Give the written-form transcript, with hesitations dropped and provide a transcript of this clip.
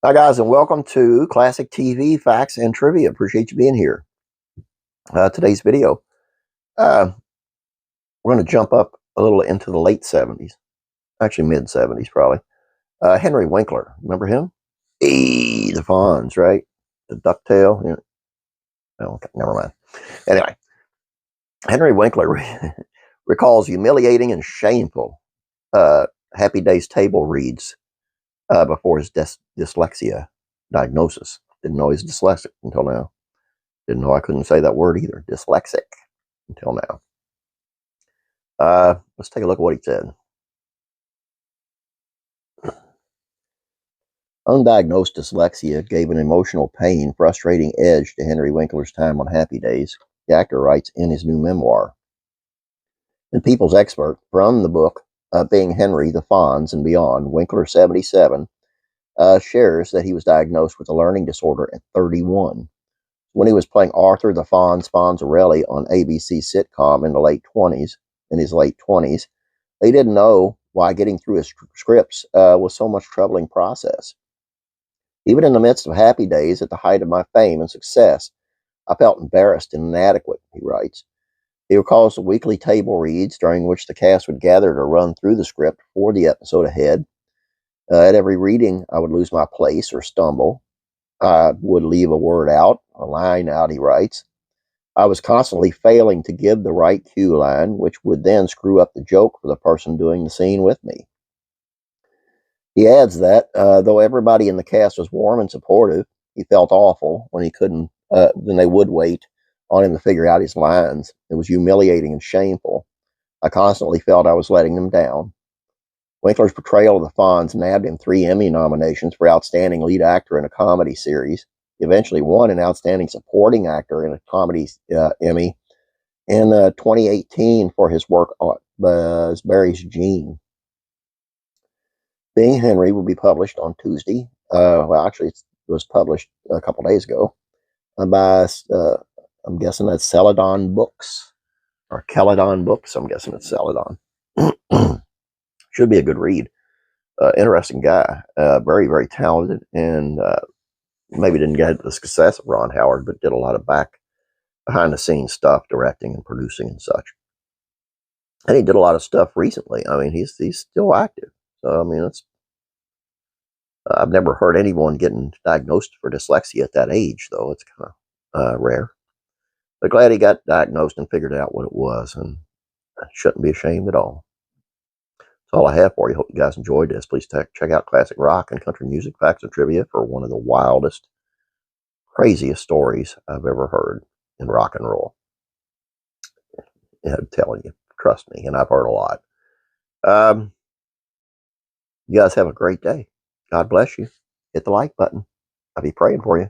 Hi, guys, and welcome to Classic TV Facts and Trivia. Appreciate you being here. Today's video, we're going to jump up a little into the late 70s, actually mid 70s, probably. Henry Winkler, remember him? The Fonz, right? The ducktail. Yeah. Oh, okay, never mind. Anyway, Henry Winkler recalls humiliating and shameful Happy Days table reads before his dyslexia diagnosis. Didn't know he's dyslexic until now. Didn't know I couldn't say that word either. Dyslexic until now. Let's take a look at what he said. Undiagnosed dyslexia gave an emotional pain, frustrating edge to Henry Winkler's time on Happy Days, the actor writes in his new memoir. In People's Expert, from the book Being Henry, the Fonz, and Beyond, Winkler, 77, shares that he was diagnosed with a learning disorder at 31. When he was playing Arthur the Fonz Fonzarelli on ABC sitcom in his late 20s, he didn't know why getting through his scripts was so much troubling process. Even in the midst of Happy Days, at the height of my fame and success, I felt embarrassed and inadequate, he writes. He recalls the weekly table reads during which the cast would gather to run through the script for the episode ahead. At every reading, I would lose my place or stumble. I would leave a word out, a line out, he writes. I was constantly failing to give the right cue line, which would then screw up the joke for the person doing the scene with me. He adds that, though everybody in the cast was warm and supportive, he felt awful when he couldn't, when they would wait on him to figure out his lines. It was humiliating and shameful. I constantly felt I was letting them down. Winkler's portrayal of the Fonz nabbed him 3 Emmy nominations for Outstanding Lead Actor in a Comedy Series. He eventually won an Outstanding Supporting Actor in a Comedy Emmy in 2018 for his work on Barry's Gene. Being Henry will be published on Tuesday. Well, actually, it was published a couple days ago by, I'm guessing that's Celadon Books, or Celadon Books. I'm guessing it's Celadon. Should be a good read. Interesting guy. Very, very talented, and maybe didn't get the success of Ron Howard, but did a lot of behind the scenes stuff, directing and producing and such. And he did a lot of stuff recently. I mean, he's still active. So, I mean, I've never heard anyone getting diagnosed for dyslexia at that age, though. It's kind of rare. But glad he got diagnosed and figured out what it was, and shouldn't be ashamed at all. That's all I have for you. Hope you guys enjoyed this. Please check out classic rock and country music facts and trivia for one of the wildest, craziest stories I've ever heard in rock and roll. I'm telling you, trust me, and I've heard a lot. You guys have a great day. God bless you. Hit the like button. I'll be praying for you.